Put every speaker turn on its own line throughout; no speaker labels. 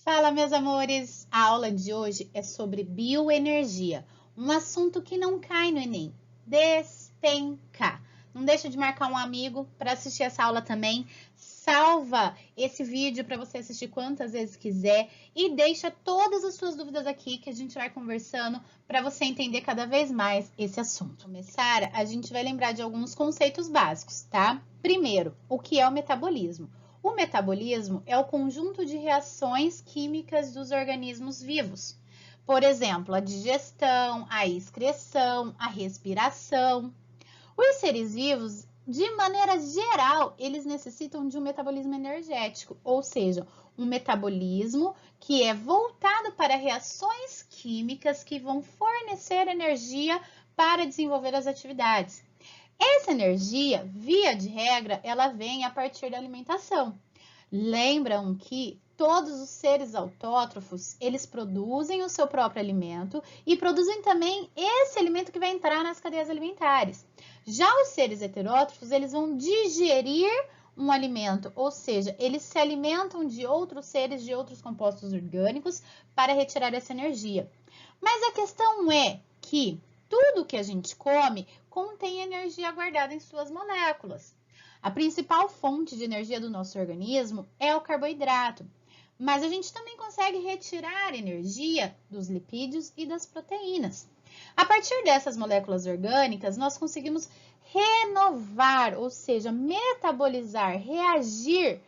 Fala, meus amores! A aula de hoje é sobre bioenergia, um assunto que não cai no Enem. Despenca! Não deixa de marcar um amigo para assistir essa aula também. Salva esse vídeo para você assistir quantas vezes quiser e deixa todas as suas dúvidas aqui que a gente vai conversando para você entender cada vez mais esse assunto. Para começar, a gente vai lembrar de alguns conceitos básicos, tá? Primeiro, o que é o metabolismo? O metabolismo é o conjunto de reações químicas dos organismos vivos. Por exemplo, a digestão, a excreção, a respiração. Os seres vivos, de maneira geral, eles necessitam de um metabolismo energético, ou seja, um metabolismo que é voltado para reações químicas que vão fornecer energia para desenvolver as atividades. Essa energia, via de regra, ela vem a partir da alimentação. Lembram que todos os seres autótrofos, eles produzem o seu próprio alimento e produzem também esse alimento que vai entrar nas cadeias alimentares. Já os seres heterótrofos, eles vão digerir um alimento, ou seja, eles se alimentam de outros seres, de outros compostos orgânicos para retirar essa energia. Mas a questão é que tudo que a gente come contém energia guardada em suas moléculas. A principal fonte de energia do nosso organismo é o carboidrato, mas a gente também consegue retirar energia dos lipídios e das proteínas. A partir dessas moléculas orgânicas, nós conseguimos renovar, ou seja, metabolizar, reagir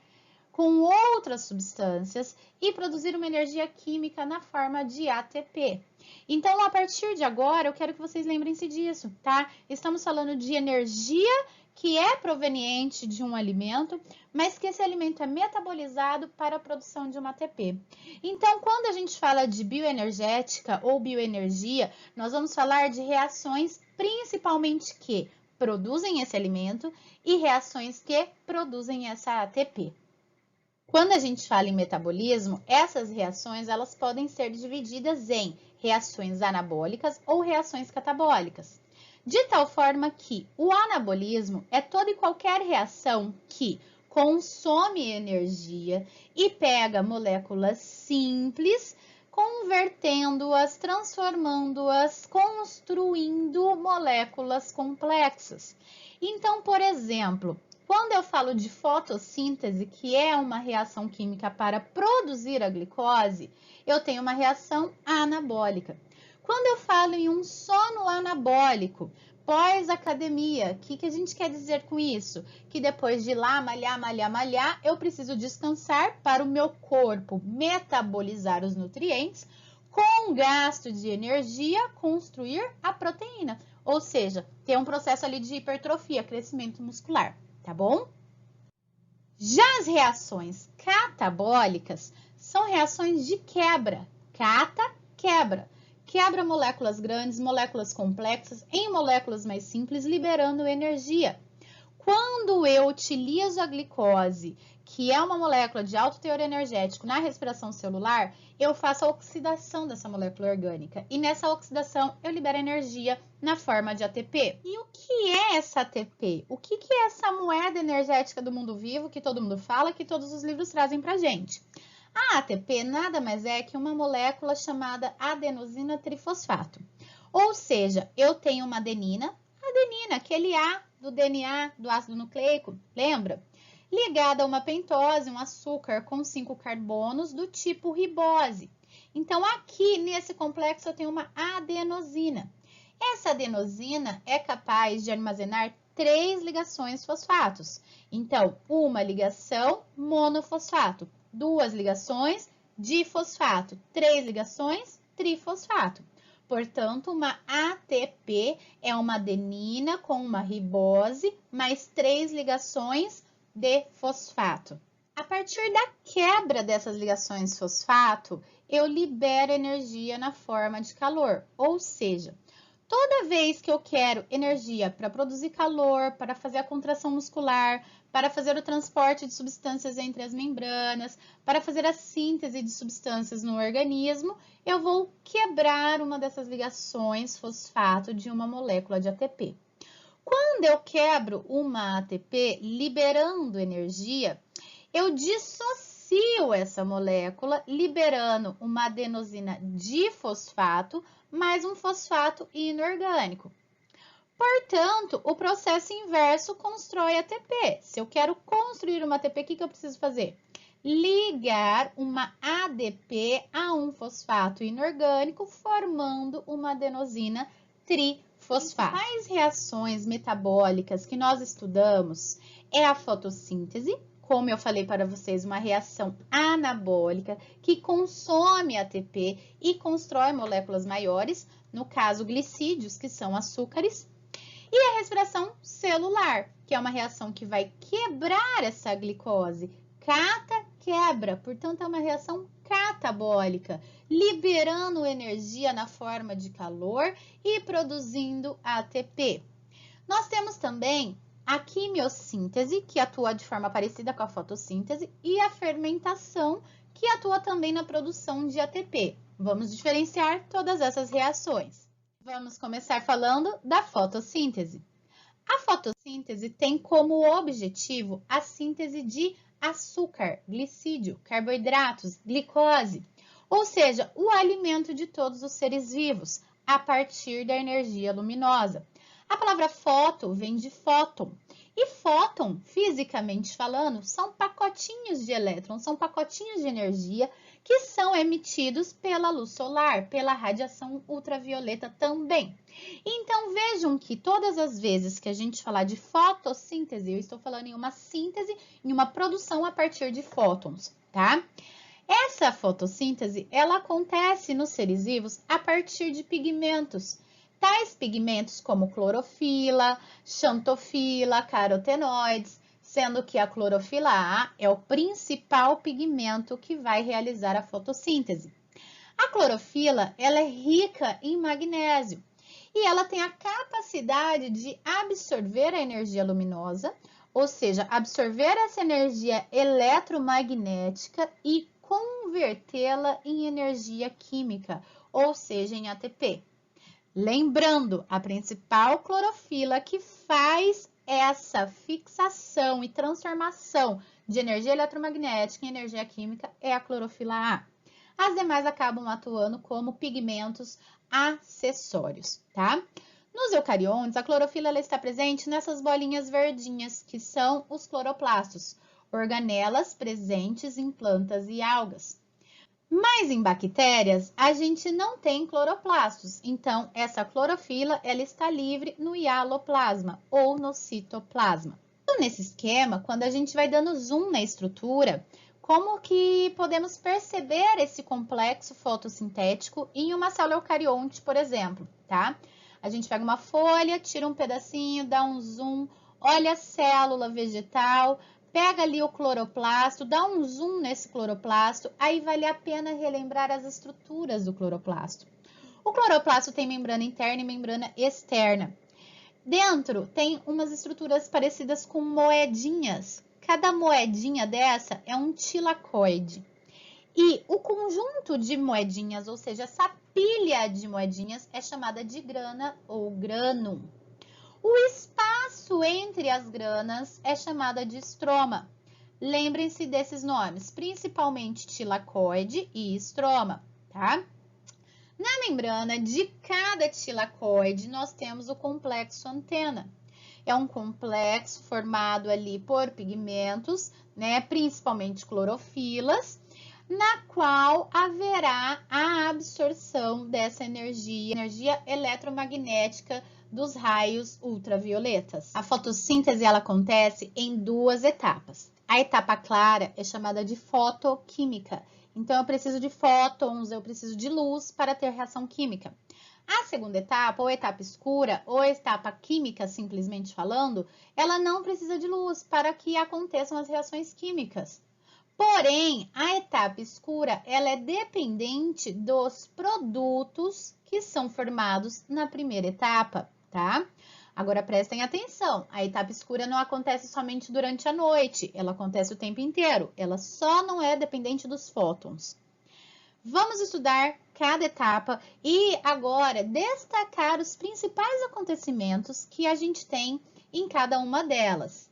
com outras substâncias e produzir uma energia química na forma de ATP. Então, a partir de agora, eu quero que vocês lembrem-se disso, tá? Estamos falando de energia que é proveniente de um alimento, mas que esse alimento é metabolizado para a produção de uma ATP. Então, quando a gente fala de bioenergética ou bioenergia, nós vamos falar de reações principalmente que produzem esse alimento e reações que produzem essa ATP. Quando a gente fala em metabolismo, essas reações elas podem ser divididas em reações anabólicas ou reações catabólicas. De tal forma que o anabolismo é toda e qualquer reação que consome energia e pega moléculas simples, convertendo-as, transformando-as, construindo moléculas complexas. Então, por exemplo, quando eu falo de fotossíntese, que é uma reação química para produzir a glicose, eu tenho uma reação anabólica. Quando eu falo em um sono anabólico, pós-academia, o que a gente quer dizer com isso? Que depois de lá malhar, eu preciso descansar para o meu corpo metabolizar os nutrientes, com gasto de energia, construir a proteína. Ou seja, tem um processo ali de hipertrofia, crescimento muscular, tá bom? Já as reações catabólicas são reações de quebra. Quebra. Quebra moléculas grandes, moléculas complexas em moléculas mais simples, liberando energia. Quando eu utilizo a glicose, que é uma molécula de alto teor energético, na respiração celular, eu faço a oxidação dessa molécula orgânica. E nessa oxidação, eu libero energia na forma de ATP. E o que é essa ATP? O que é essa moeda energética do mundo vivo que todo mundo fala, que todos os livros trazem pra gente? A ATP nada mais é que uma molécula chamada adenosina trifosfato. Ou seja, eu tenho uma adenina, aquele A do DNA, do ácido nucleico, lembra? Ligada a uma pentose, um açúcar com 5 carbonos do tipo ribose. Então, aqui nesse complexo eu tenho uma adenosina. Essa adenosina é capaz de armazenar 3 ligações fosfatos. Então, uma ligação monofosfato, 2 ligações difosfato, 3 ligações trifosfato. Portanto, uma ATP é uma adenina com uma ribose, mais 3 ligações de fosfato. A partir da quebra dessas ligações fosfato, eu libero energia na forma de calor, ou seja, toda vez que eu quero energia para produzir calor, para fazer a contração muscular, para fazer o transporte de substâncias entre as membranas, para fazer a síntese de substâncias no organismo, eu vou quebrar uma dessas ligações fosfato de uma molécula de ATP. Quando eu quebro uma ATP liberando energia, eu dissocio associo essa molécula, liberando uma adenosina difosfato mais um fosfato inorgânico. Portanto, o processo inverso constrói ATP. Se eu quero construir uma ATP, o que eu preciso fazer? Ligar uma ADP a um fosfato inorgânico, formando uma adenosina trifosfato. As principais reações metabólicas que nós estudamos é a fotossíntese, como eu falei para vocês, uma reação anabólica que consome ATP e constrói moléculas maiores, no caso glicídios, que são açúcares. E a respiração celular, que é uma reação que vai quebrar essa glicose. Quebra, portanto, é uma reação catabólica, liberando energia na forma de calor e produzindo ATP. Nós temos também a quimiossíntese, que atua de forma parecida com a fotossíntese, e a fermentação, que atua também na produção de ATP. Vamos diferenciar todas essas reações. Vamos começar falando da fotossíntese. A fotossíntese tem como objetivo a síntese de açúcar, glicídio, carboidratos, glicose, ou seja, o alimento de todos os seres vivos, a partir da energia luminosa. A palavra foto vem de fóton, e fóton, fisicamente falando, são pacotinhos de elétrons, são pacotinhos de energia que são emitidos pela luz solar, pela radiação ultravioleta também. Então, vejam que todas as vezes que a gente falar de fotossíntese, eu estou falando em uma síntese, em uma produção a partir de fótons, tá? Essa fotossíntese, ela acontece nos seres vivos a partir de pigmentos. Tais pigmentos como clorofila, xantofila, carotenoides, sendo que a clorofila A é o principal pigmento que vai realizar a fotossíntese. A clorofila, ela é rica em magnésio e ela tem a capacidade de absorver a energia luminosa, ou seja, absorver essa energia eletromagnética e convertê-la em energia química, ou seja, em ATP. Lembrando, a principal clorofila que faz essa fixação e transformação de energia eletromagnética em energia química é a clorofila A. As demais acabam atuando como pigmentos acessórios, tá? Nos eucariontes, a clorofila ela está presente nessas bolinhas verdinhas, que são os cloroplastos, organelas presentes em plantas e algas. Mas em bactérias, a gente não tem cloroplastos, então essa clorofila ela está livre no hialoplasma ou no citoplasma. Então, nesse esquema, quando a gente vai dando zoom na estrutura, como que podemos perceber esse complexo fotossintético em uma célula eucarionte, por exemplo, tá? A gente pega uma folha, tira um pedacinho, dá um zoom, olha a célula vegetal, pega ali o cloroplasto, dá um zoom nesse cloroplasto, aí vale a pena relembrar as estruturas do cloroplasto. O cloroplasto tem membrana interna e membrana externa. Dentro tem umas estruturas parecidas com moedinhas. Cada moedinha dessa é um tilacoide. E o conjunto de moedinhas, ou seja, essa pilha de moedinhas, é chamada de grana ou grânum. O espaço entre as granas é chamada de estroma. Lembrem-se desses nomes, principalmente tilacoide e estroma, tá? Na membrana de cada tilacoide, nós temos o complexo antena. É um complexo formado ali por pigmentos, né, principalmente clorofilas, na qual haverá a absorção dessa energia eletromagnética dos raios ultravioletas. A fotossíntese ela acontece em duas etapas. A etapa clara é chamada de fotoquímica. Então, eu preciso de fótons, eu preciso de luz para ter reação química. A segunda etapa, ou etapa escura, ou etapa química, simplesmente falando, ela não precisa de luz para que aconteçam as reações químicas. Porém, a etapa escura, ela é dependente dos produtos que são formados na primeira etapa, tá? Agora, prestem atenção, a etapa escura não acontece somente durante a noite, ela acontece o tempo inteiro, ela só não é dependente dos fótons. Vamos estudar cada etapa e agora destacar os principais acontecimentos que a gente tem em cada uma delas.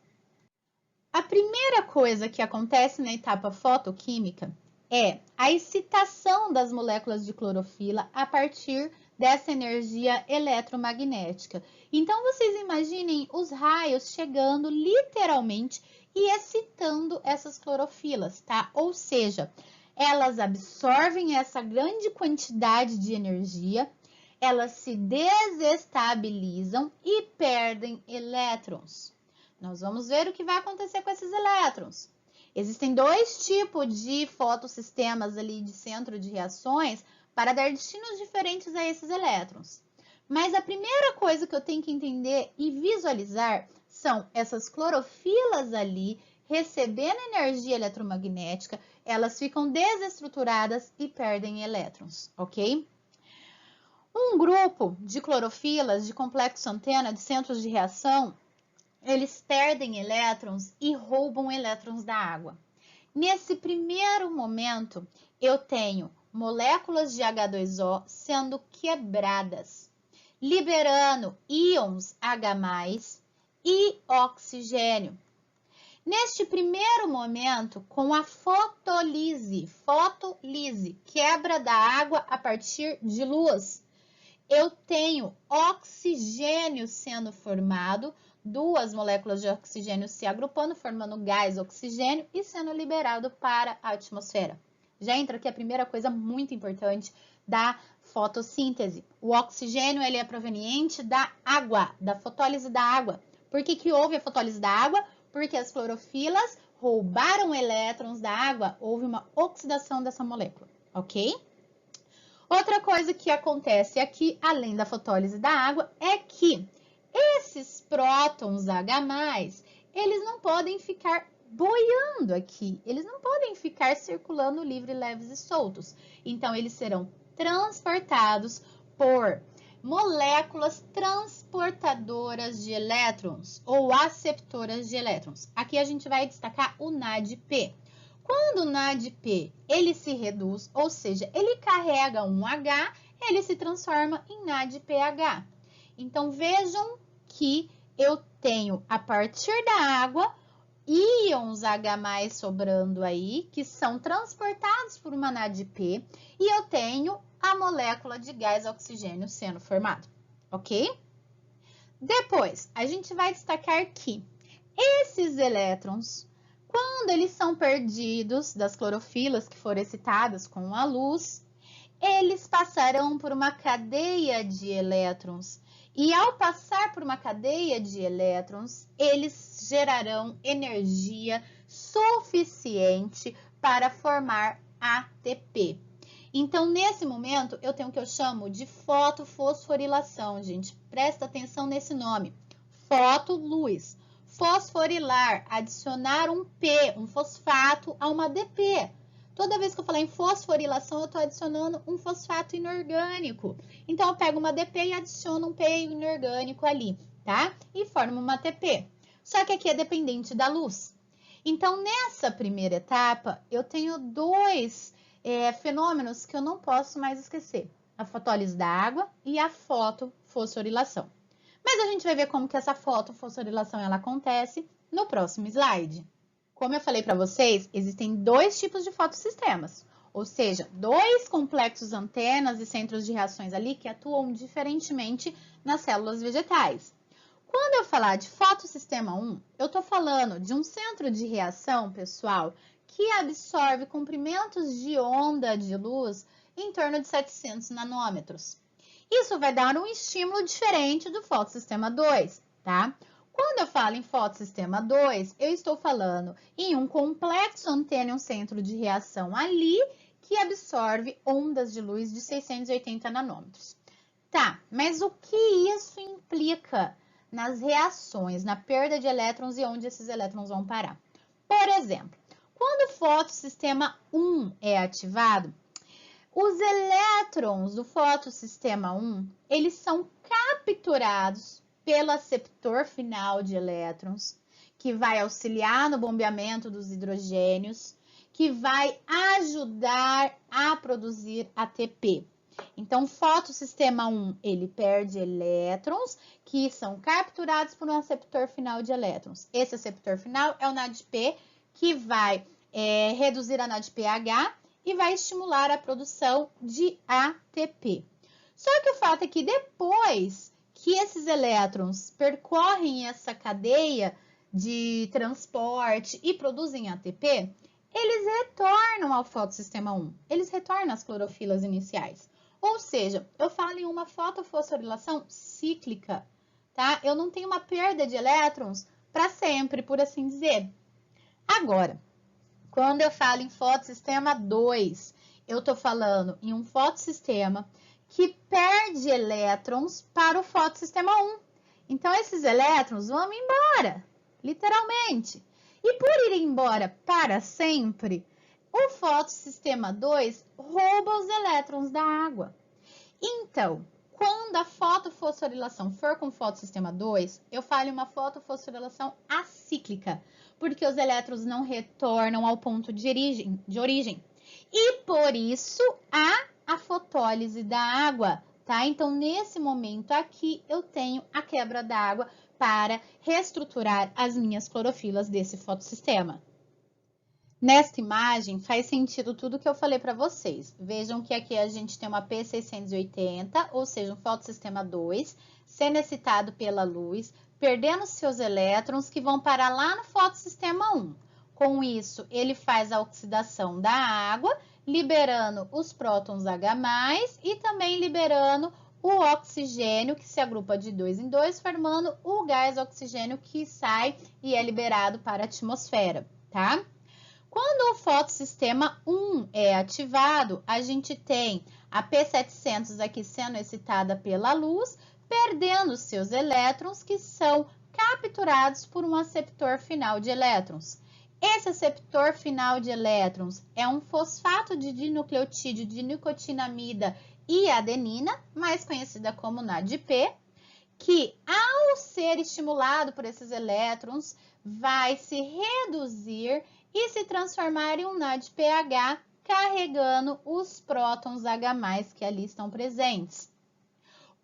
A primeira coisa que acontece na etapa fotoquímica é a excitação das moléculas de clorofila a partir dessa energia eletromagnética. Então, vocês imaginem os raios chegando literalmente e excitando essas clorofilas, tá? Ou seja, elas absorvem essa grande quantidade de energia, elas se desestabilizam e perdem elétrons. Nós vamos ver o que vai acontecer com esses elétrons. Existem dois tipos de fotossistemas ali de centro de reações para dar destinos diferentes a esses elétrons. Mas a primeira coisa que eu tenho que entender e visualizar são essas clorofilas ali recebendo energia eletromagnética, elas ficam desestruturadas e perdem elétrons, ok? Um grupo de clorofilas de complexo antena de centros de reação, eles perdem elétrons e roubam elétrons da água. Nesse primeiro momento, eu tenho moléculas de H2O sendo quebradas, liberando íons H+, e oxigênio. Neste primeiro momento, com a fotolise, quebra da água a partir de luz, eu tenho oxigênio sendo formado, duas moléculas de oxigênio se agrupando, formando gás oxigênio e sendo liberado para a atmosfera. Já entra aqui a primeira coisa muito importante da fotossíntese. O oxigênio ele é proveniente da água, da fotólise da água. Por que houve a fotólise da água? Porque as clorofilas roubaram elétrons da água, houve uma oxidação dessa molécula, ok? Outra coisa que acontece aqui, além da fotólise da água, é que esses prótons H+, eles não podem ficar boiando aqui, eles não podem ficar circulando livre, leves e soltos. Então, eles serão transportados por moléculas transportadoras de elétrons ou aceptoras de elétrons. Aqui a gente vai destacar o NADP. Quando o NADP ele se reduz, ou seja, ele carrega um H, ele se transforma em NADPH. Então, vejam que eu tenho, a partir da água, íons H+, sobrando aí, que são transportados por uma NADP, e eu tenho a molécula de gás oxigênio sendo formado, ok? Depois, a gente vai destacar que esses elétrons, quando eles são perdidos das clorofilas que foram excitadas com a luz, eles passarão por uma cadeia de elétrons. E ao passar por uma cadeia de elétrons, eles gerarão energia suficiente para formar ATP. Então, nesse momento, eu tenho o que eu chamo de fotofosforilação, gente. Presta atenção nesse nome. Foto-luz. Fosforilar, adicionar um P, um fosfato a uma DP. Toda vez que eu falar em fosforilação, eu estou adicionando um fosfato inorgânico. Então, eu pego uma DP e adiciono um P inorgânico ali, tá? E formo uma ATP. Só que aqui é dependente da luz. Então, nessa primeira etapa, eu tenho dois fenômenos que eu não posso mais esquecer. A fotólise da água e a fotofosforilação. Mas a gente vai ver como que essa fotofosforilação ela acontece no próximo slide. Como eu falei para vocês, existem dois tipos de fotossistemas, ou seja, dois complexos antenas e centros de reações ali que atuam diferentemente nas células vegetais. Quando eu falar de fotossistema 1, eu estou falando de um centro de reação, pessoal, que absorve comprimentos de onda de luz em torno de 700 nanômetros. Isso vai dar um estímulo diferente do fotossistema 2, tá? Quando eu falo em fotossistema 2, eu estou falando em um complexo antena e um centro de reação ali que absorve ondas de luz de 680 nanômetros. Tá, mas o que isso implica nas reações, na perda de elétrons e onde esses elétrons vão parar? Por exemplo, quando o fotossistema 1 é ativado, os elétrons do fotossistema 1, eles são capturados pelo aceptor final de elétrons, que vai auxiliar no bombeamento dos hidrogênios, que vai ajudar a produzir ATP. Então, fotossistema 1, ele perde elétrons que são capturados por um aceptor final de elétrons. Esse aceptor final é o NADP, que vai reduzir a NADPH e vai estimular a produção de ATP. Só que o fato é que depois que esses elétrons percorrem essa cadeia de transporte e produzem ATP, eles retornam ao fotossistema 1, eles retornam às clorofilas iniciais. Ou seja, eu falo em uma fotofosforilação cíclica, tá? Eu não tenho uma perda de elétrons para sempre, por assim dizer. Agora, quando eu falo em fotossistema 2, eu estou falando em um fotossistema que perde elétrons para o fotossistema 1. Então, esses elétrons vão embora, literalmente. E por ir embora para sempre, o fotossistema 2 rouba os elétrons da água. Então, quando a fotofosforilação for com fotossistema 2, eu falo em uma fotofosforilação acíclica, porque os elétrons não retornam ao ponto de origem. E por isso a fotólise da água, tá? Então, nesse momento aqui, eu tenho a quebra da água para reestruturar as minhas clorofilas desse fotossistema. Nesta imagem, faz sentido tudo que eu falei para vocês. Vejam que aqui a gente tem uma P680, ou seja, um fotossistema 2, sendo excitado pela luz, perdendo seus elétrons que vão parar lá no fotossistema 1. Com isso, ele faz a oxidação da água, liberando os prótons H+, e também liberando o oxigênio, que se agrupa de 2 em 2, formando o gás oxigênio que sai e é liberado para a atmosfera, tá? Quando o fotossistema 1 é ativado, a gente tem a P700 aqui sendo excitada pela luz, perdendo seus elétrons, que são capturados por um aceptor final de elétrons. Esse aceptor final de elétrons é um fosfato de dinucleotídeo de nicotinamida e adenina, mais conhecida como NADP, que ao ser estimulado por esses elétrons, vai se reduzir e se transformar em um NADPH, carregando os prótons H+, que ali estão presentes.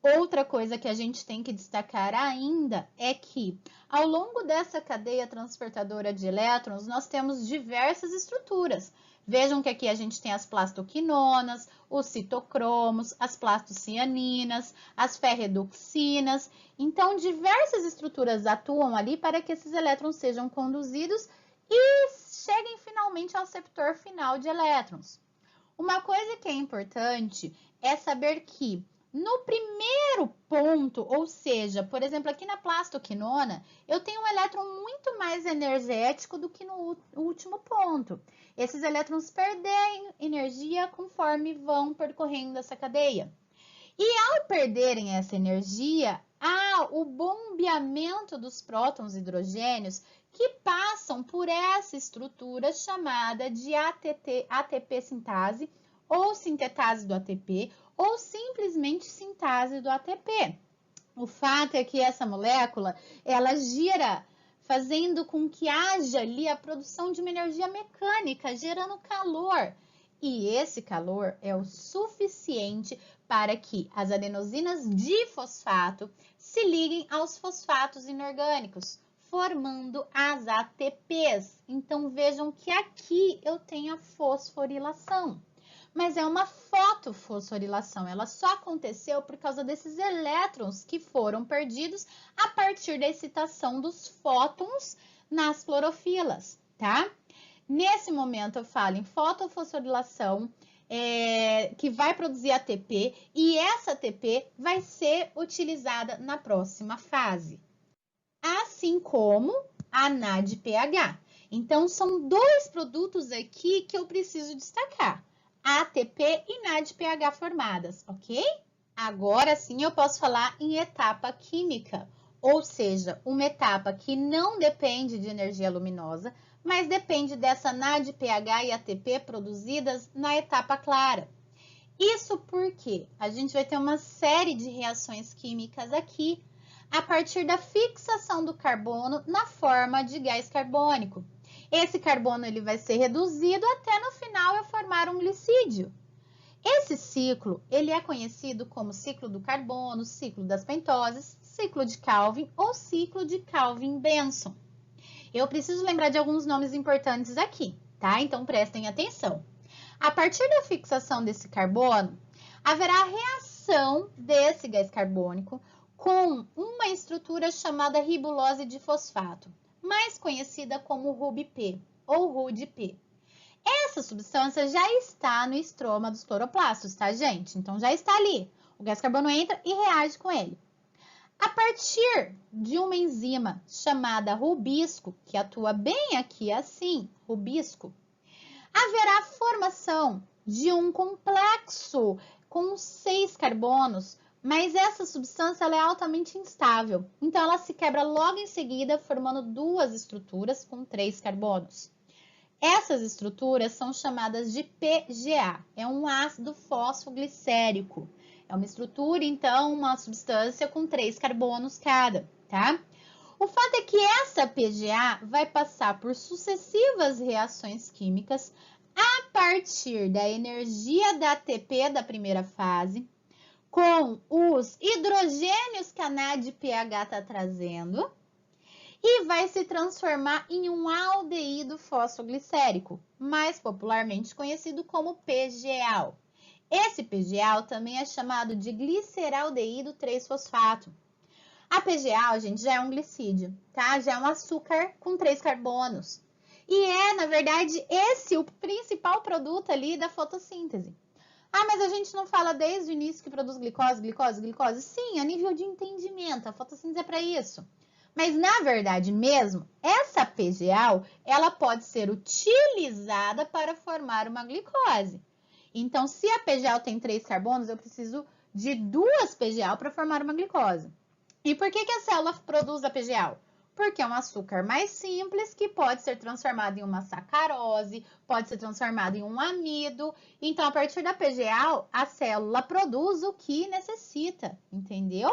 Outra coisa que a gente tem que destacar ainda é que, ao longo dessa cadeia transportadora de elétrons, nós temos diversas estruturas. Vejam que aqui a gente tem as plastoquinonas, os citocromos, as plastocianinas, as ferredoxinas. Então, diversas estruturas atuam ali para que esses elétrons sejam conduzidos e cheguem finalmente ao receptor final de elétrons. Uma coisa que é importante é saber que no primeiro ponto, ou seja, por exemplo, aqui na plastoquinona, eu tenho um elétron muito mais energético do que no último ponto. Esses elétrons perdem energia conforme vão percorrendo essa cadeia. E ao perderem essa energia, há o bombeamento dos prótons hidrogênios que passam por essa estrutura chamada de ATP sintase, ou sintetase do ATP, ou simplesmente sintase do ATP. O fato é que essa molécula, ela gira fazendo com que haja ali a produção de uma energia mecânica, gerando calor. E esse calor é o suficiente para que as adenosinas difosfato se liguem aos fosfatos inorgânicos, formando as ATPs. Então, vejam que aqui eu tenho a fosforilação. Mas é uma fotofosforilação, ela só aconteceu por causa desses elétrons que foram perdidos a partir da excitação dos fótons nas clorofilas, tá? Nesse momento eu falo em fotofosforilação, que vai produzir ATP, e essa ATP vai ser utilizada na próxima fase, assim como a NADPH. Então, são dois produtos aqui que eu preciso destacar. ATP e NADPH formadas, ok? Agora sim eu posso falar em etapa química, ou seja, uma etapa que não depende de energia luminosa, mas depende dessa NADPH e ATP produzidas na etapa clara. Isso porque a gente vai ter uma série de reações químicas aqui, a partir da fixação do carbono na forma de gás carbônico. Esse carbono ele vai ser reduzido até no final eu formar um glicídio. Esse ciclo, ele é conhecido como ciclo do carbono, ciclo das pentoses, ciclo de Calvin ou ciclo de Calvin-Benson. Eu preciso lembrar de alguns nomes importantes aqui, tá? Então, prestem atenção. A partir da fixação desse carbono, haverá a reação desse gás carbônico com uma estrutura chamada ribulose de fosfato, mais conhecida como RUBP ou RUDP. Essa substância já está no estroma dos cloroplastos, tá, gente? Então, já está ali. O gás carbono entra e reage com ele. A partir de uma enzima chamada rubisco, que atua bem aqui assim, rubisco, haverá a formação de um complexo com 6 carbonos, mas essa substância ela é altamente instável. Então, ela se quebra logo em seguida, formando 2 estruturas com 3 carbonos. Essas estruturas são chamadas de PGA, é um ácido fosfoglicérico. É uma estrutura, então, uma substância com 3 carbonos cada, tá? O fato é que essa PGA vai passar por sucessivas reações químicas a partir da energia da ATP da primeira fase, com os hidrogênios que a NADPH está trazendo, e vai se transformar em um aldeído fosfoglicérico, mais popularmente conhecido como PGAL. Esse PGAL também é chamado de gliceraldeído 3-fosfato. A PGAL, gente, já é um glicídio, tá? Já é um açúcar com 3 carbonos. E é, na verdade, esse o principal produto ali da fotossíntese. Ah, mas a gente não fala desde o início que produz glicose, glicose, glicose? Sim, a nível de entendimento, a fotossíntese é para isso. Mas, na verdade mesmo, essa PGAL, ela pode ser utilizada para formar uma glicose. Então, se a PGAL tem 3 carbonos, eu preciso de 2 PGAL para formar uma glicose. E por que a célula produz a PGAL? Porque é um açúcar mais simples que pode ser transformado em uma sacarose, pode ser transformado em um amido. Então, a partir da PGAL, a célula produz o que necessita, entendeu?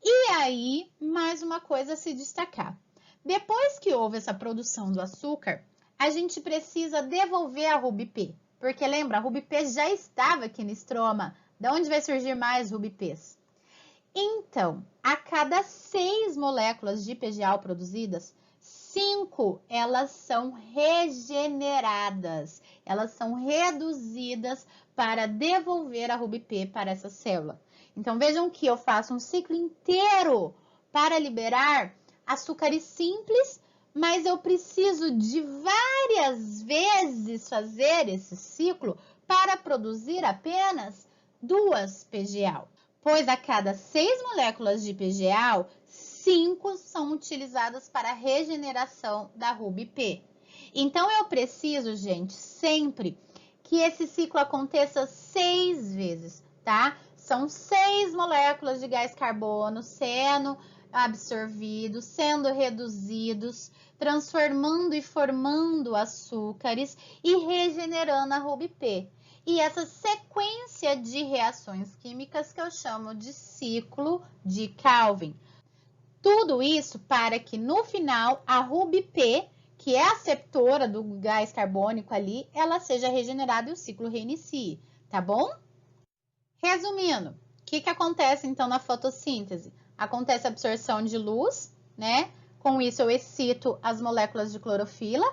E aí, mais uma coisa a se destacar. Depois que houve essa produção do açúcar, a gente precisa devolver a RUBP. Porque lembra, a RUBP já estava aqui no estroma. Da onde vai surgir mais RUBPs? Então, a cada 6 moléculas de PGAL produzidas, 5 elas são regeneradas. Elas são reduzidas para devolver a RUBP para essa célula. Então, vejam que eu faço um ciclo inteiro para liberar açúcares simples, mas eu preciso de várias vezes fazer esse ciclo para produzir apenas 2 PGAL. Pois a cada 6 moléculas de PGAL, 5 são utilizadas para a regeneração da RUBP. Então, eu preciso, gente, sempre que esse ciclo aconteça 6 vezes, tá? São 6 moléculas de gás carbono sendo absorvidos, sendo reduzidos, transformando e formando açúcares e regenerando a RUBP. E essa sequência de reações químicas que eu chamo de ciclo de Calvin. Tudo isso para que no final a RUBP, que é a aceptora do gás carbônico ali, ela seja regenerada e o ciclo reinicie, tá bom? Resumindo, o que acontece então na fotossíntese? Acontece a absorção de luz, né? Com isso eu excito as moléculas de clorofila,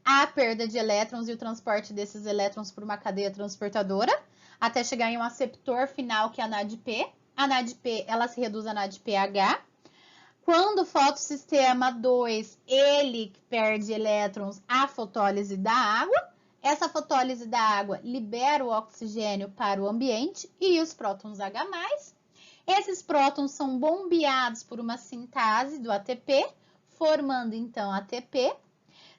a perda de elétrons e o transporte desses elétrons por uma cadeia transportadora, até chegar em um aceptor final que é a NADP. A NADP, ela se reduz a NADPH. Quando o fotossistema 2, ele perde elétrons, a fotólise da água. Essa fotólise da água libera o oxigênio para o ambiente e os prótons H+. Esses prótons são bombeados por uma sintase do ATP, formando então ATP.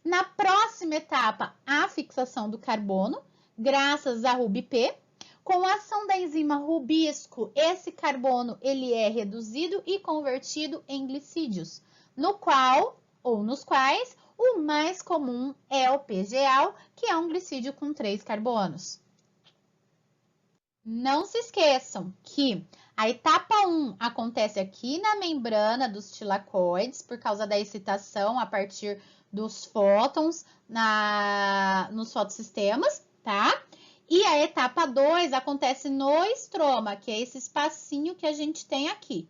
Na próxima etapa, a fixação do carbono, graças à RUBP. Com a ação da enzima rubisco, esse carbono ele é reduzido e convertido em glicídios, no qual ou nos quais o mais comum é o PGAL, que é um glicídio com 3 carbonos. Não se esqueçam que a etapa 1 acontece aqui na membrana dos tilacoides, por causa da excitação a partir dos fótons nos fotossistemas, tá? E a etapa 2 acontece no estroma, que é esse espacinho que a gente tem aqui.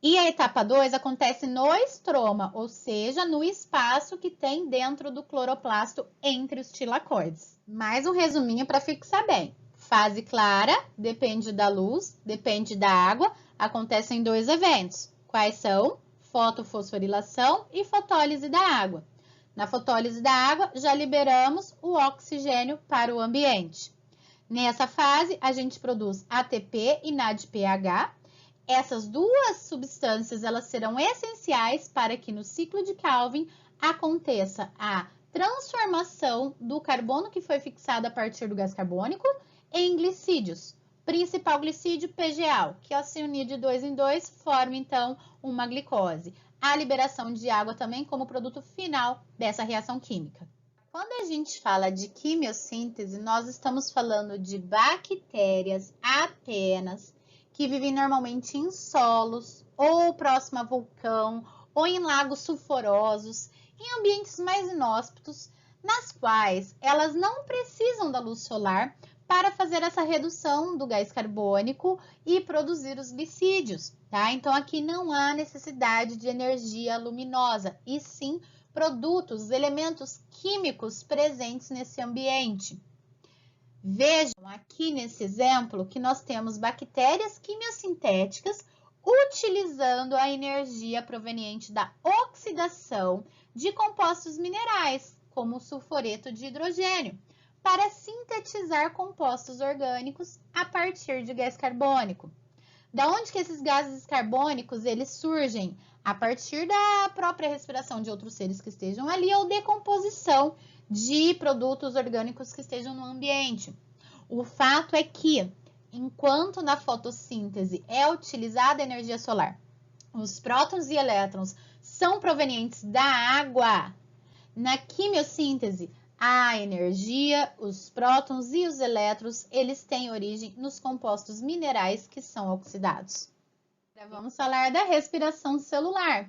E a etapa 2 acontece no estroma, ou seja, no espaço que tem dentro do cloroplasto entre os tilacoides. Mais um resuminho para fixar bem. Fase clara, depende da luz, depende da água, acontecem 2 eventos. Quais são? Fotofosforilação e fotólise da água. Na fotólise da água, já liberamos o oxigênio para o ambiente. Nessa fase, a gente produz ATP e NADPH. Essas duas substâncias elas serão essenciais para que no ciclo de Calvin aconteça a transformação do carbono que foi fixado a partir do gás carbônico em glicídios. Principal glicídio PGA, que ao se unir de 2 em 2 forma então uma glicose. A liberação de água também como produto final dessa reação química. Quando a gente fala de quimiossíntese, nós estamos falando de bactérias apenas que vivem normalmente em solos, ou próximo a vulcão, ou em lagos sulfurosos, em ambientes mais inóspitos, nas quais elas não precisam da luz solar para fazer essa redução do gás carbônico e produzir os glicídios, tá? Então, aqui não há necessidade de energia luminosa, e sim produtos, elementos químicos presentes nesse ambiente. Vejam aqui nesse exemplo que nós temos bactérias quimiosintéticas utilizando a energia proveniente da oxidação de compostos minerais, como o sulfureto de hidrogênio, para sintetizar compostos orgânicos a partir de gás carbônico. Da onde que esses gases carbônicos eles surgem? A partir da própria respiração de outros seres que estejam ali ou decomposição de produtos orgânicos que estejam no ambiente. O fato é que, enquanto na fotossíntese é utilizada a energia solar, os prótons e elétrons são provenientes da água. Na quimiossíntese, a energia, os prótons e os elétrons, eles têm origem nos compostos minerais que são oxidados. Agora vamos falar da respiração celular,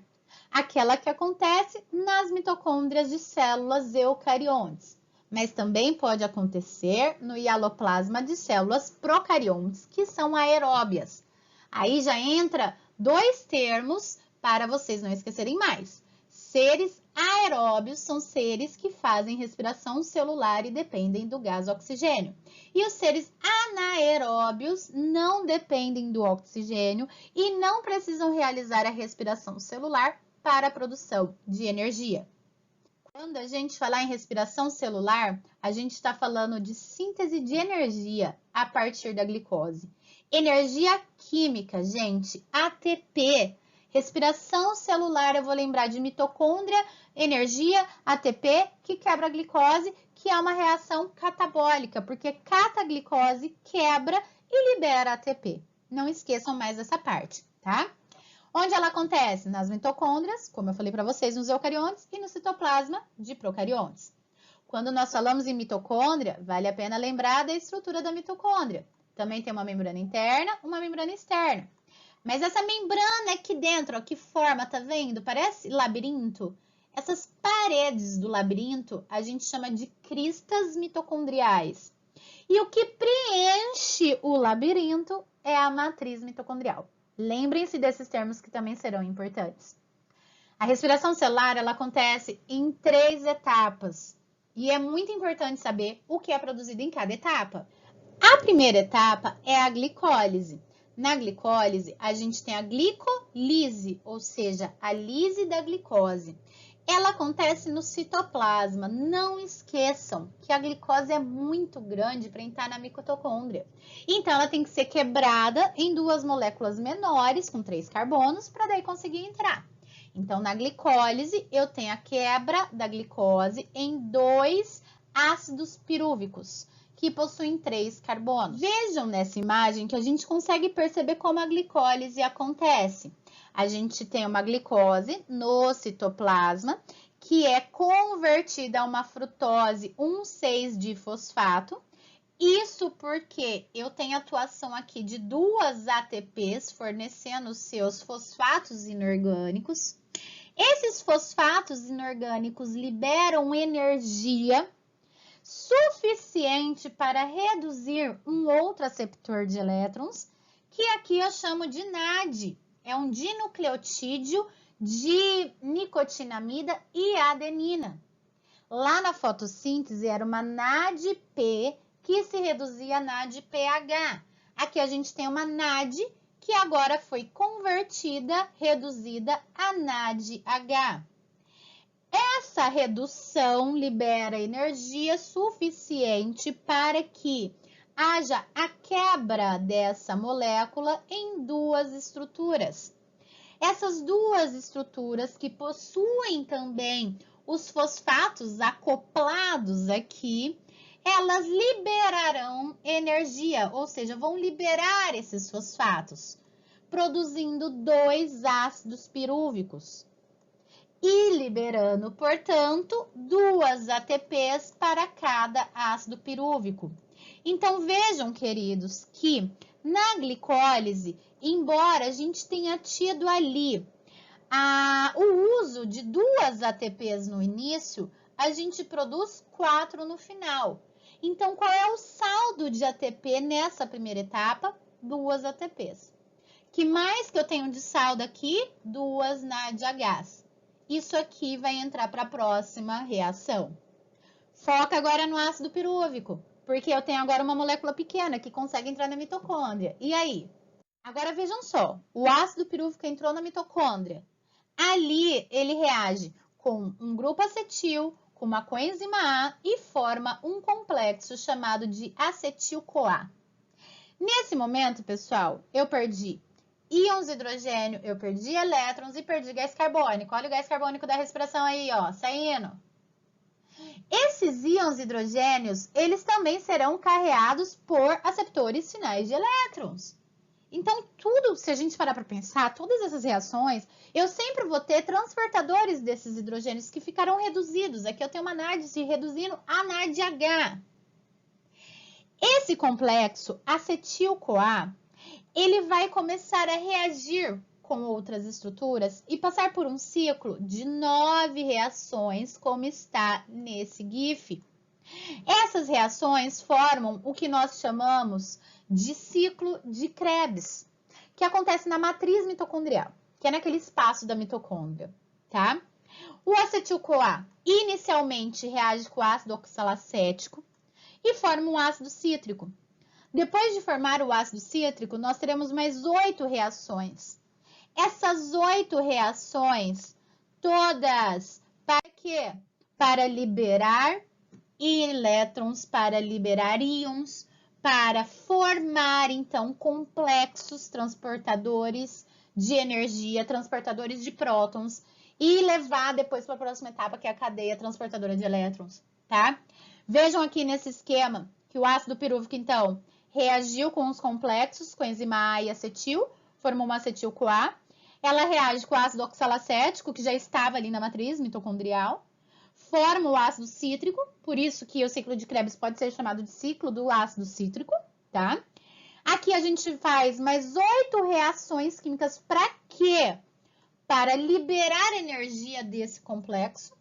aquela que acontece nas mitocôndrias de células eucariontes, mas também pode acontecer no hialoplasma de células procariontes, que são aeróbias. Aí já entra 2 termos para vocês não esquecerem mais. Seres aeróbios são seres que fazem respiração celular e dependem do gás oxigênio. E os seres anaeróbios não dependem do oxigênio e não precisam realizar a respiração celular para a produção de energia. Quando a gente falar em respiração celular, a gente está falando de síntese de energia a partir da glicose. Energia química, gente, ATP. Respiração celular, eu vou lembrar de mitocôndria, energia, ATP, que quebra a glicose, que é uma reação catabólica, porque cataglicose quebra e libera ATP. Não esqueçam mais dessa parte, tá? Onde ela acontece? Nas mitocôndrias, como eu falei para vocês, nos eucariontes e no citoplasma de procariontes. Quando nós falamos em mitocôndria, vale a pena lembrar da estrutura da mitocôndria. Também tem uma membrana interna, uma membrana externa. Mas essa membrana aqui dentro, ó, que forma, tá vendo? Parece labirinto. Essas paredes do labirinto a gente chama de cristas mitocondriais. E o que preenche o labirinto é a matriz mitocondrial. Lembrem-se desses termos que também serão importantes. A respiração celular ela acontece em 3 etapas. E é muito importante saber o que é produzido em cada etapa. A primeira etapa é a glicólise. Na glicólise, a gente tem a glicolise, ou seja, a lise da glicose. Ela acontece no citoplasma. Não esqueçam que a glicose é muito grande para entrar na mitocôndria. Então, ela tem que ser quebrada em 2 moléculas menores, com 3 carbonos, para daí conseguir entrar. Então, na glicólise, eu tenho a quebra da glicose em 2 ácidos pirúvicos, que possuem 3 carbonos. Vejam nessa imagem que a gente consegue perceber como a glicólise acontece. A gente tem uma glicose no citoplasma, que é convertida a uma frutose 1,6-difosfato. Isso porque eu tenho atuação aqui de 2 ATPs fornecendo seus fosfatos inorgânicos. Esses fosfatos inorgânicos liberam energia. suficiente para reduzir um outro aceptor de elétrons, que aqui eu chamo de NAD. É um dinucleotídeo de nicotinamida e adenina. Lá na fotossíntese era uma NADP que se reduzia a NADPH. Aqui a gente tem uma NAD que agora foi convertida, reduzida a NADH. Essa redução libera energia suficiente para que haja a quebra dessa molécula em duas estruturas. Essas duas estruturas que possuem também os fosfatos acoplados aqui, elas liberarão energia, ou seja, vão liberar esses fosfatos, produzindo 2 ácidos pirúvicos e liberando, portanto, 2 ATPs para cada ácido pirúvico. Então, vejam, queridos, que na glicólise, embora a gente tenha tido ali o uso de 2 ATPs no início, a gente produz 4 no final. Então, qual é o saldo de ATP nessa primeira etapa? 2 ATPs. Que mais que eu tenho de saldo aqui? 2 NADHs. Isso aqui vai entrar para a próxima reação. Foca agora no ácido pirúvico, porque eu tenho agora uma molécula pequena que consegue entrar na mitocôndria. E aí? Agora vejam só, o ácido pirúvico entrou na mitocôndria. Ali ele reage com um grupo acetil, com uma coenzima A e forma um complexo chamado de acetil-CoA. Nesse momento, pessoal, eu perdi íons de hidrogênio, eu perdi elétrons e perdi gás carbônico. Olha o gás carbônico da respiração aí, ó, saindo. Esses íons hidrogênios, eles também serão carreados por aceptores finais de elétrons. Então, tudo, se a gente parar para pensar, todas essas reações, eu sempre vou ter transportadores desses hidrogênios que ficarão reduzidos. Aqui eu tenho uma NAD se reduzindo a NADH. Esse complexo acetil-CoA, ele vai começar a reagir com outras estruturas e passar por um ciclo de 9 reações, como está nesse GIF. Essas reações formam o que nós chamamos de ciclo de Krebs, que acontece na matriz mitocondrial, que é naquele espaço da mitocôndria, tá? O acetil-CoA inicialmente reage com o ácido oxalacético e forma um ácido cítrico. Depois de formar o ácido cítrico, nós teremos mais 8 reações. Essas 8 reações, todas para quê? Para liberar elétrons, para liberar íons, para formar, então, complexos transportadores de energia, transportadores de prótons, e levar depois para a próxima etapa, que é a cadeia transportadora de elétrons, tá? Vejam aqui nesse esquema que o ácido pirúvico, então, reagiu com os complexos, com enzima A e acetil, formou uma acetil-CoA. Ela reage com o ácido oxalacético, que já estava ali na matriz mitocondrial, forma o ácido cítrico, por isso que o ciclo de Krebs pode ser chamado de ciclo do ácido cítrico, tá? Aqui a gente faz mais 8 reações químicas para quê? Para liberar energia desse complexo.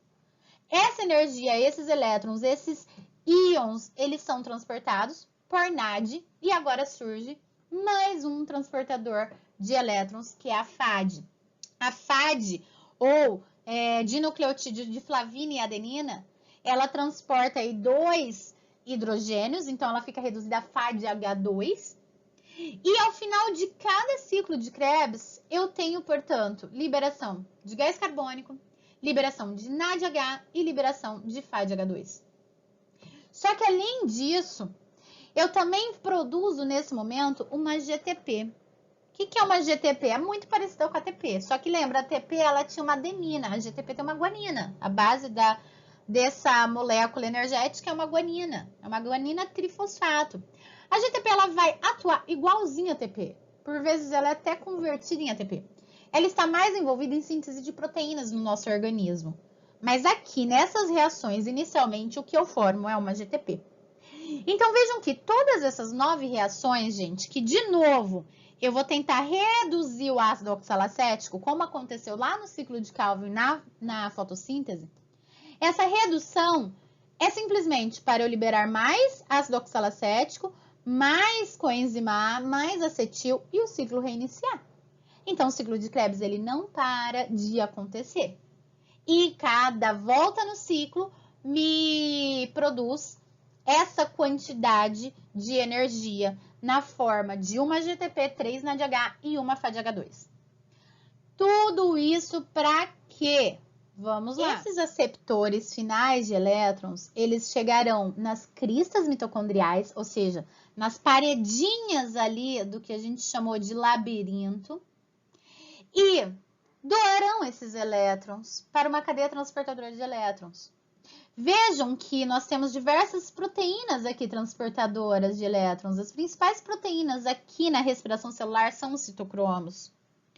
Essa energia, esses elétrons, esses íons, eles são transportados por NAD e agora surge mais um transportador de elétrons, que é a FAD. A FAD, ou dinucleotídeo de flavina e adenina, ela transporta aí 2 hidrogênios, então ela fica reduzida a FADH2. E ao final de cada ciclo de Krebs, eu tenho, portanto, liberação de gás carbônico, liberação de NADH e liberação de FADH2. Só que além disso, eu também produzo nesse momento uma GTP. O que é uma GTP? É muito parecida com a ATP, só que lembra, a ATP ela tinha uma adenina, a GTP tem uma guanina. A base dessa molécula energética é uma guanina trifosfato. A GTP ela vai atuar igualzinho a ATP, por vezes ela é até convertida em ATP. Ela está mais envolvida em síntese de proteínas no nosso organismo. Mas aqui, nessas reações, inicialmente, o que eu formo é uma GTP. Então, vejam que todas essas 9 reações, gente, que de novo eu vou tentar reduzir o ácido oxalacético, como aconteceu lá no ciclo de Calvin na fotossíntese, essa redução, É simplesmente para eu liberar mais ácido oxalacético, mais coenzima A, mais acetil e o ciclo reiniciar. Então, o ciclo de Krebs ele não para de acontecer. E cada volta no ciclo me produz essa quantidade de energia na forma de uma GTP, 3 NADH e uma FADH2. Tudo isso para quê? Vamos lá. Esses aceptores finais de elétrons, eles chegarão nas cristas mitocondriais, ou seja, nas paredinhas ali do que a gente chamou de labirinto, e doarão esses elétrons para uma cadeia transportadora de elétrons. Vejam que nós temos diversas proteínas aqui transportadoras de elétrons. As principais proteínas aqui na respiração celular são os citocromos.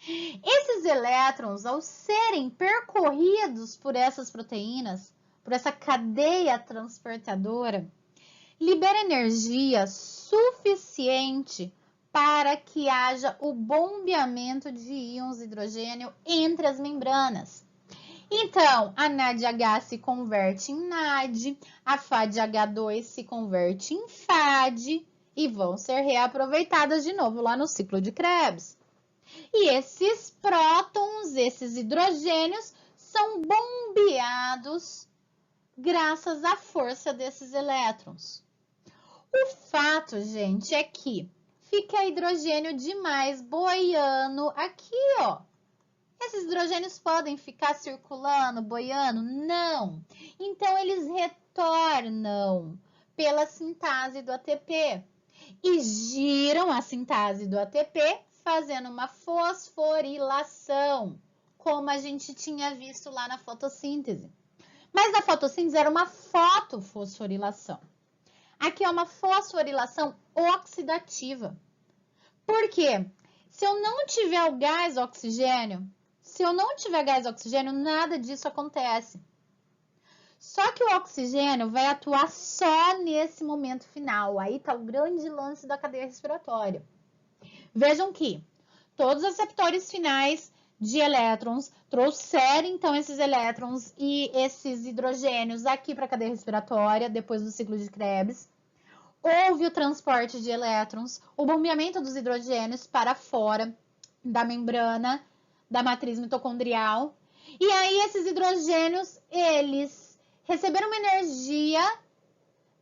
Esses elétrons, ao serem percorridos por essas proteínas, por essa cadeia transportadora, libera energia suficiente para que haja o bombeamento de íons de hidrogênio entre as membranas. Então, a NADH se converte em NAD, a FADH2 se converte em FAD e vão ser reaproveitadas de novo lá no ciclo de Krebs. E esses prótons, esses hidrogênios, são bombeados graças à força desses elétrons. O fato, gente, é que fica hidrogênio demais boiando aqui, ó. Esses hidrogênios podem ficar circulando, boiando? Não. Então, eles retornam pela sintase do ATP e giram a sintase do ATP fazendo uma fosforilação, como a gente tinha visto lá na fotossíntese. Mas na fotossíntese era uma fotofosforilação. Aqui é uma fosforilação oxidativa. Por quê? Se eu não tiver o gás oxigênio, nada disso acontece. Só que o oxigênio vai atuar só nesse momento final. Aí está o grande lance da cadeia respiratória. Vejam que todos os receptores finais de elétrons trouxeram então esses elétrons e esses hidrogênios aqui para a cadeia respiratória depois do ciclo de Krebs. Houve o transporte de elétrons, o bombeamento dos hidrogênios para fora da membrana da matriz mitocondrial. E aí esses hidrogênios, eles receberam uma energia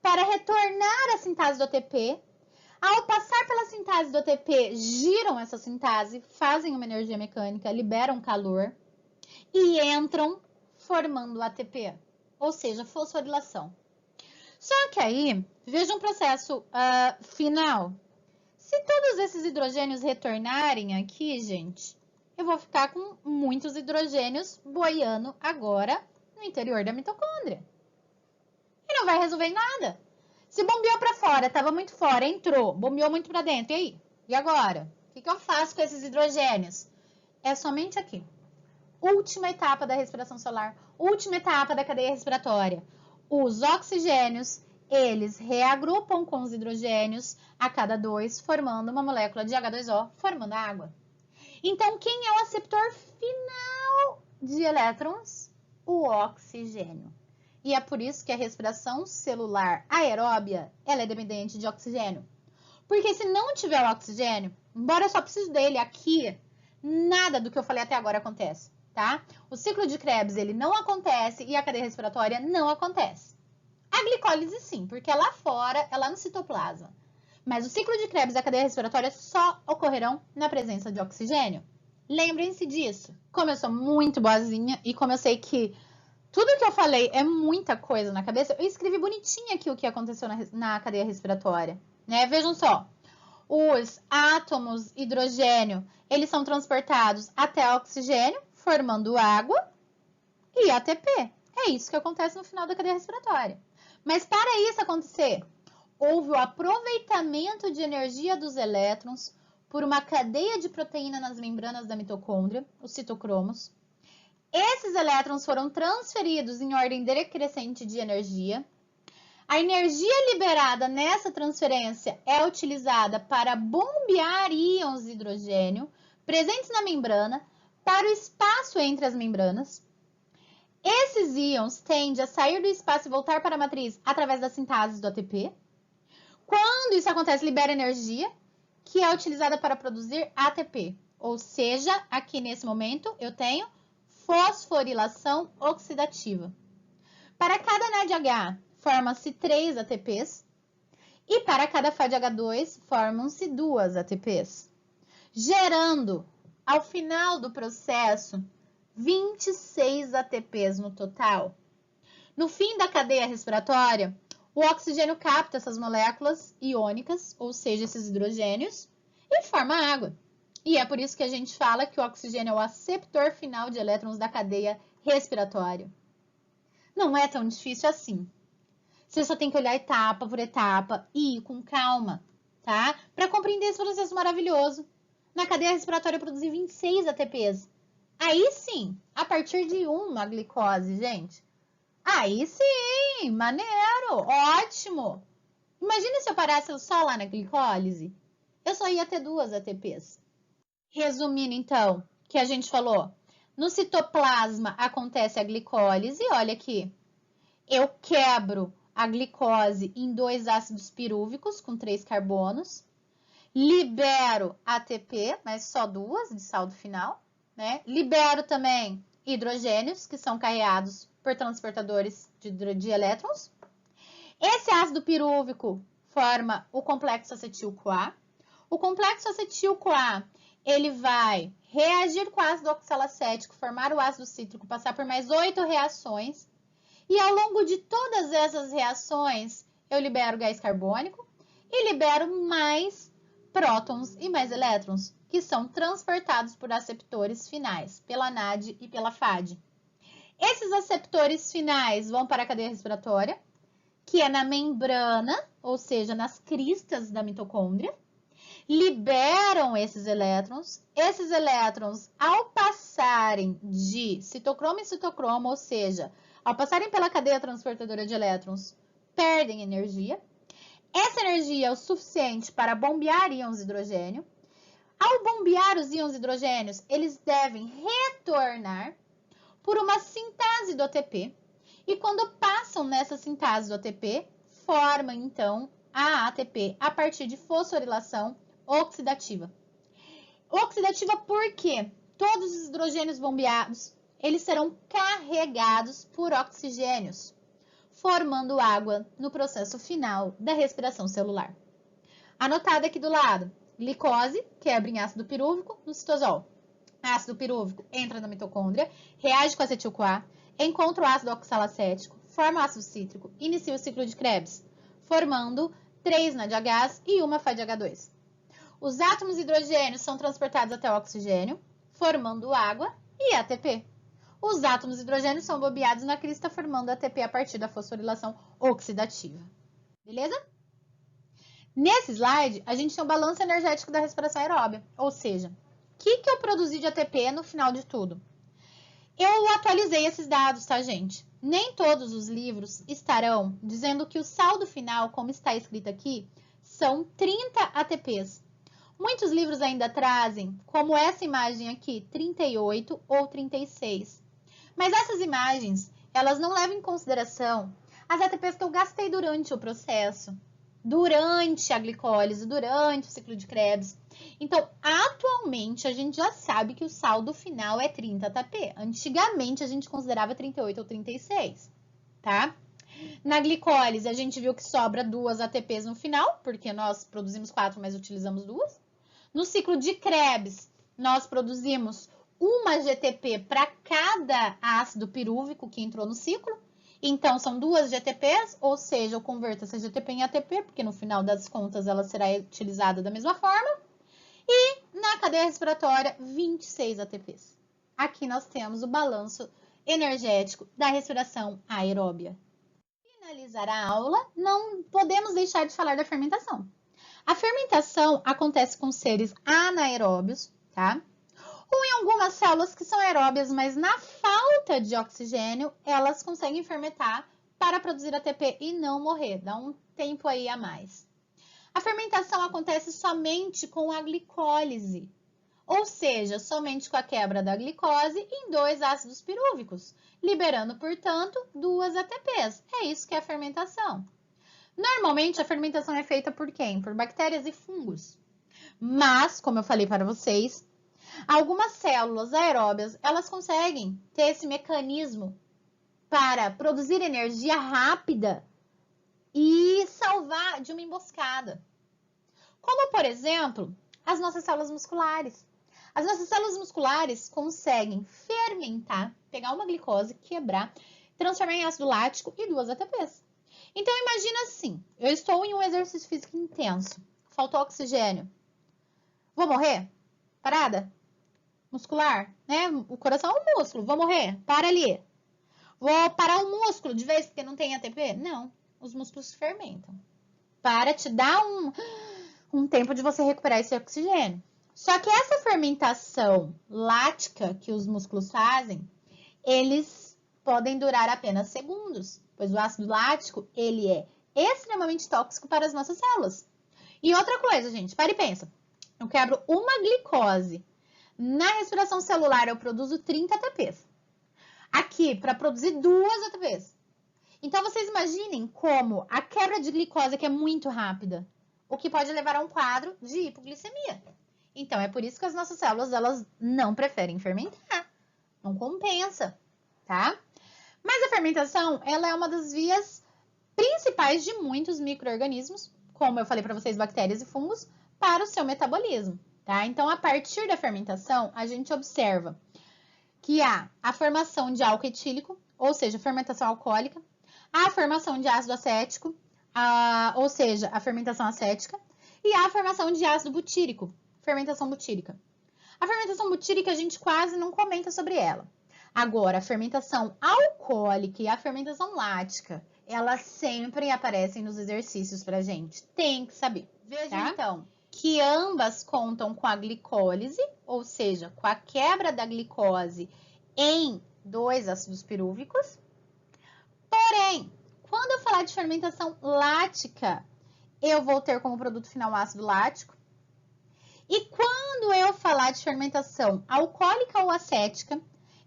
para retornar à sintase do ATP. Ao passar pela sintase do ATP, giram essa sintase, fazem uma energia mecânica, liberam calor e entram formando o ATP, ou seja, fosforilação. Só que aí, veja um processo final. Se todos esses hidrogênios retornarem aqui, gente, eu vou ficar com muitos hidrogênios boiando agora no interior da mitocôndria. E não vai resolver em nada. Se bombeou para fora, estava muito fora, entrou, bombeou muito para dentro, e aí? E agora? O que eu faço com esses hidrogênios? É somente aqui. Última etapa da respiração celular, última etapa da cadeia respiratória. Os oxigênios, eles reagrupam com os hidrogênios a cada 2, formando uma molécula de H2O, formando a água. Então, quem é o aceptor final de elétrons? O oxigênio. E é por isso que a respiração celular aeróbia, ela é dependente de oxigênio. Porque se não tiver o oxigênio, embora eu só precise dele aqui, nada do que eu falei até agora acontece, tá? O ciclo de Krebs, ele não acontece e a cadeia respiratória não acontece. A glicólise sim, porque é lá fora, é lá no citoplasma. Mas o ciclo de Krebs e a cadeia respiratória só ocorrerão na presença de oxigênio. Lembrem-se disso. Como eu sou muito boazinha e como eu sei que tudo que eu falei é muita coisa na cabeça, eu escrevi bonitinho aqui o que aconteceu na cadeia respiratória, né? Vejam só, os átomos hidrogênio, eles são transportados até oxigênio, formando água e ATP. É isso que acontece no final da cadeia respiratória. Mas para isso acontecer, houve o aproveitamento de energia dos elétrons por uma cadeia de proteína nas membranas da mitocôndria, os citocromos. Esses elétrons foram transferidos em ordem decrescente de energia. A energia liberada nessa transferência é utilizada para bombear íons de hidrogênio presentes na membrana para o espaço entre as membranas. Esses íons tendem a sair do espaço e voltar para a matriz através da sintase do ATP. Quando isso acontece, libera energia, que é utilizada para produzir ATP. Ou seja, aqui nesse momento eu tenho fosforilação oxidativa. Para cada NADH, formam-se 3 ATPs. E para cada FADH2, formam-se 2 ATPs. Gerando, ao final do processo, 26 ATPs no total. No fim da cadeia respiratória, o oxigênio capta essas moléculas iônicas, ou seja, esses hidrogênios, e forma água. E é por isso que a gente fala que o oxigênio é o aceptor final de elétrons da cadeia respiratória. Não é tão difícil assim. Você só tem que olhar etapa por etapa e ir com calma, tá? Para compreender esse processo maravilhoso. Na cadeia respiratória produzir 26 ATPs. Aí sim, a partir de uma glicose, gente. Aí sim, maneiro, ótimo. Imagina se eu parasse só lá na glicólise. Eu só ia ter 2 ATPs. Resumindo então, o que a gente falou. No citoplasma acontece a glicólise, olha aqui. Eu quebro a glicose em 2 ácidos pirúvicos com 3 carbonos. Libero ATP, mas só 2 de saldo final, né? Libero também hidrogênios, que são carreados por transportadores de elétrons. Esse ácido pirúvico forma o complexo acetil-CoA. O complexo acetil-CoA, ele vai reagir com o ácido oxalacético, formar o ácido cítrico, passar por mais 8 reações. E ao longo de todas essas reações, eu libero gás carbônico e libero mais prótons e mais elétrons, que são transportados por aceptores finais, pela NAD e pela FAD. Esses aceptores finais vão para a cadeia respiratória, que é na membrana, ou seja, nas cristas da mitocôndria, liberam esses elétrons. Esses elétrons, ao passarem de citocromo em citocromo, ou seja, ao passarem pela cadeia transportadora de elétrons, perdem energia. Essa energia é o suficiente para bombear íons de hidrogênio. Ao bombear os íons de hidrogênios, eles devem retornar por uma sintase do ATP. E quando passam nessa sintase do ATP, formam então a ATP a partir de fosforilação oxidativa. Oxidativa porque todos os hidrogênios bombeados, eles serão carregados por oxigênios, formando água no processo final da respiração celular. Anotado aqui do lado, glicose, quebra em ácido pirúvico no citosol. Ácido pirúvico entra na mitocôndria, reage com acetil-CoA, encontra o ácido oxalacético, forma o ácido cítrico, inicia o ciclo de Krebs, formando 3 NADHs e uma FADH2. Os átomos de hidrogênio são transportados até o oxigênio, formando água e ATP. Os átomos de hidrogênio são bombeados na crista, formando ATP a partir da fosforilação oxidativa. Beleza? Nesse slide, a gente tem o balanço energético da respiração aeróbia, ou seja, o que eu produzi de ATP no final de tudo? Eu atualizei esses dados, tá, gente? Nem todos os livros estarão dizendo que o saldo final, como está escrito aqui, são 30 ATPs. Muitos livros ainda trazem, como essa imagem aqui, 38 ou 36. Mas essas imagens, elas não levam em consideração as ATPs que eu gastei durante o processo, durante a glicólise, durante o ciclo de Krebs. Então, atualmente, a gente já sabe que o saldo final é 30 ATP. Antigamente, a gente considerava 38 ou 36, tá? Na glicólise, a gente viu que sobra 2 ATPs no final, porque nós produzimos 4, mas utilizamos 2. No ciclo de Krebs, nós produzimos uma GTP para cada ácido pirúvico que entrou no ciclo. Então, são 2 GTPs, ou seja, eu converto essa GTP em ATP, porque no final das contas ela será utilizada da mesma forma. E na cadeia respiratória, 26 ATPs. Aqui nós temos o balanço energético da respiração aeróbia. Para finalizar a aula, não podemos deixar de falar da fermentação. A fermentação acontece com seres anaeróbios, tá? Ou em algumas células que são aeróbias, mas na falta de oxigênio, elas conseguem fermentar para produzir ATP e não morrer, dá um tempo aí a mais. A fermentação acontece somente com a glicólise, ou seja, somente com a quebra da glicose em 2 ácidos pirúvicos, liberando, portanto, 2 ATPs. É isso que é a fermentação. Normalmente, a fermentação é feita por quem? Por bactérias e fungos. Mas, como eu falei para vocês, algumas células aeróbias, elas conseguem ter esse mecanismo para produzir energia rápida e salvar de uma emboscada. Como, por exemplo, as nossas células musculares. As nossas células musculares conseguem fermentar, pegar uma glicose, quebrar, transformar em ácido lático e 2 ATPs. Então, imagina assim, eu estou em um exercício físico intenso, faltou oxigênio. Vou morrer? Parada? Muscular, né? O coração é um músculo, vou morrer? Para ali. Vou parar o músculo de vez porque não tem ATP? Não, os músculos fermentam. Para te dar um tempo de você recuperar esse oxigênio. Só que essa fermentação lática que os músculos fazem, eles podem durar apenas segundos, pois o ácido lático, ele é extremamente tóxico para as nossas células. E outra coisa, gente, para e pensa. Eu quebro uma glicose. Na respiração celular, eu produzo 30 ATPs. Aqui, para produzir 2 ATPs. Então, vocês imaginem como a quebra de glicose, que é muito rápida, o que pode levar a um quadro de hipoglicemia. Então, é por isso que as nossas células, elas não preferem fermentar. Não compensa, tá? Mas a fermentação, ela é uma das vias principais de muitos micro-organismos, como eu falei para vocês, bactérias e fungos, para o seu metabolismo, tá? Então, a partir da fermentação, a gente observa que há a formação de álcool etílico, ou seja, fermentação alcoólica, a formação de ácido acético, ou seja, a fermentação acética, e a formação de ácido butírico, fermentação butírica. A fermentação butírica a gente quase não comenta sobre ela. Agora, a fermentação alcoólica e a fermentação lática, elas sempre aparecem nos exercícios pra gente. Tem que saber. Veja, tá? Então, que ambas contam com a glicólise, ou seja, com a quebra da glicose em 2 ácidos pirúvicos. Porém, quando eu falar de fermentação lática, eu vou ter como produto final ácido lático. E quando eu falar de fermentação alcoólica ou acética,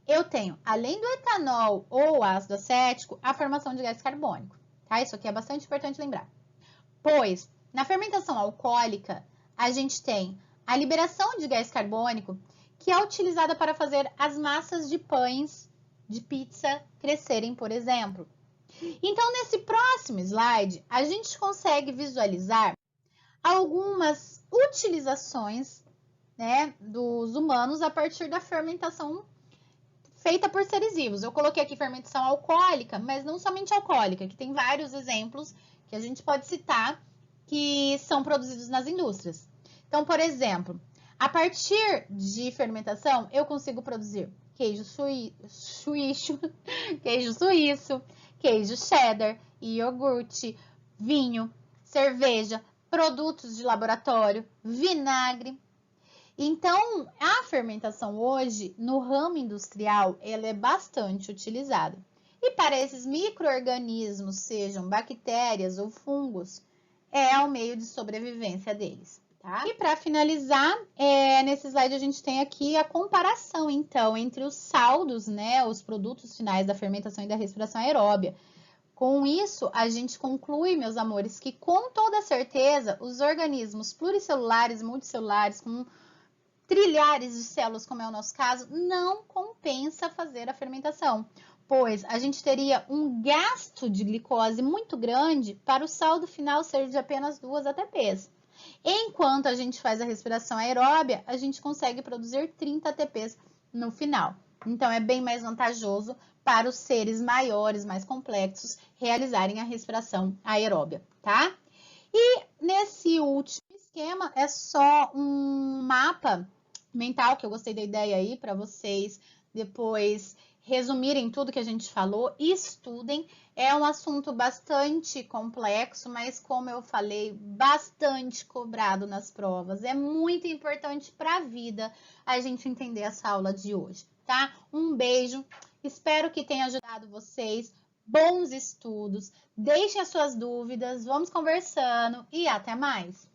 eu tenho, além do etanol ou ácido acético, a formação de gás carbônico, tá? Isso aqui é bastante importante lembrar. Pois, na fermentação alcoólica, a gente tem a liberação de gás carbônico, que é utilizada para fazer as massas de pães de pizza crescerem, por exemplo. Então, nesse próximo slide, a gente consegue visualizar algumas utilizações, né, dos humanos a partir da fermentação feita por seres vivos. Eu coloquei aqui fermentação alcoólica, mas não somente alcoólica, que tem vários exemplos que a gente pode citar que são produzidos nas indústrias. Então, por exemplo, a partir de fermentação, eu consigo produzir queijo suíço, queijo suíço, queijo cheddar, iogurte, vinho, cerveja, produtos de laboratório, vinagre. Então, a fermentação hoje, no ramo industrial, ela é bastante utilizada. E para esses micro-organismos, sejam bactérias ou fungos, é o meio de sobrevivência deles. Tá? E para finalizar, nesse slide a gente tem aqui a comparação, então, entre os saldos, né, os produtos finais da fermentação e da respiração aeróbia. Com isso, a gente conclui, meus amores, que com toda certeza, os organismos pluricelulares, multicelulares, com trilhares de células, como é o nosso caso, não compensa fazer a fermentação, pois a gente teria um gasto de glicose muito grande para o saldo final ser de apenas 2 ATPs. Enquanto a gente faz a respiração aeróbia, a gente consegue produzir 30 ATPs no final. Então, é bem mais vantajoso para os seres maiores, mais complexos, realizarem a respiração aeróbia, tá? E nesse último esquema, é só um mapa mental, que eu gostei da ideia aí, para vocês depois resumirem tudo que a gente falou e estudem. É um assunto bastante complexo, mas como eu falei, bastante cobrado nas provas. É muito importante para a vida a gente entender essa aula de hoje, tá? Um beijo, espero que tenha ajudado vocês. Bons estudos, deixem as suas dúvidas, vamos conversando e até mais!